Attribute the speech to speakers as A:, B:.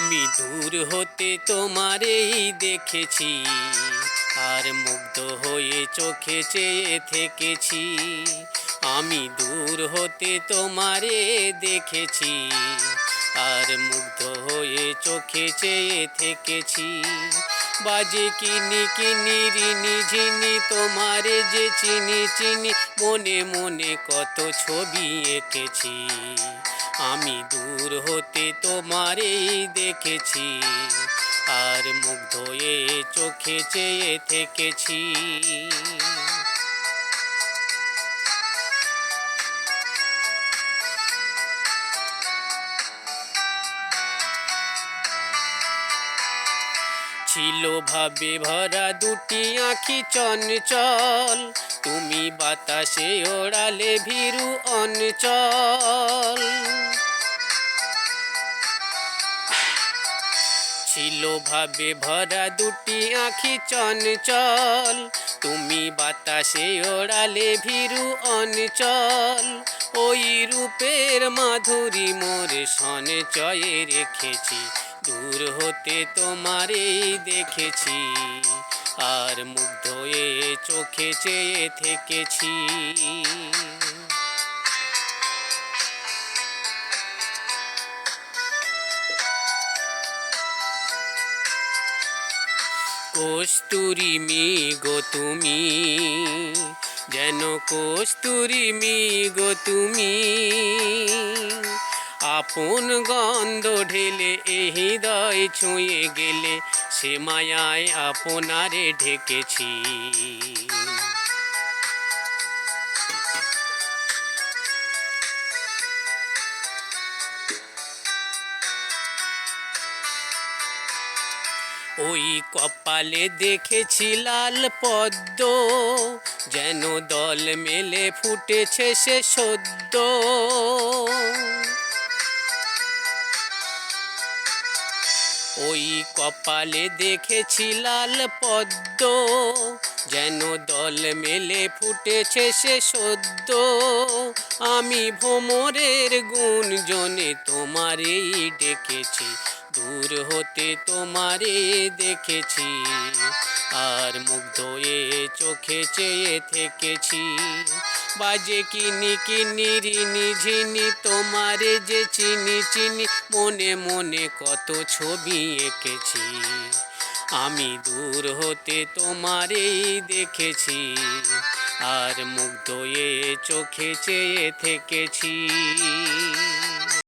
A: আমি দূর হতে তোমারেই দেখেছি, আর মুগ্ধ হয়ে চোখে চেয়ে থেকেছি। আমি দূর হতে তোমারে দেখেছি, আর মুগ্ধ হয়ে চোখে চেয়ে থেকেছি। বাজে কিনি কিনি রিনি ঝিনি তোমারে যে চিনি চিনি, মনে মনে কত ছবি এঁকেছি। আমি দূর হতে তোমারেই দেখেছি, আর মুগ্ধ হয়ে চোখে চেয়ে থেকেছি। ছিল ভাবে ভরা দুটি আঁখি চঞ্চল, তুমি বাতাসে ওড়ালে ভীরু অঞ্চল। ছিল ভাবে ভরা দুটি আঁখি চঞ্চল, তুমি বাতাসে ওড়ালে ভীরু অঞ্চল। ওই রূপের মাধুরী মোর সঞ্চয়ে রেখেছি, দূর হতে তোমারেই দেখেছি, আর মুগ্ধ হয়ে চোখে চেয়ে থেকেছি। কস্তুরী মৃগো তুমি, যেন কস্তুরী মৃগো তুমি, আপন গন্ধ ঢেলে এ হৃদয় ছুঁয়ে গেলে, সে মায়ায় আপনারে ঢেকেছি। ওই কপালে দেখেছি লাল পদ্ম, যেন দল মেলে ফুটেছে সে সদ্য। ওই কপালে দেখেছি লাল পদ্ম, যেন দল মেলে ফুটেছে সে সদ্য। আমি ভ্রমরের গুঞ্জনে তোমারেই ডেকেছি, দূর হতে তোমারে দেখেছি, আর মুগ্ধ হয়ে চোখে চেয়ে থেকেছি। বাজে কিনি কিনি রিনি ঝিনি তোমারে যে চিনি চিনি, মনে মনে কত ছবি এঁকেছি। আমি দূর হতে তোমারেই দেখেছি, আর মুগ্ধ হয়ে চোখে চেয়ে থেকেছি।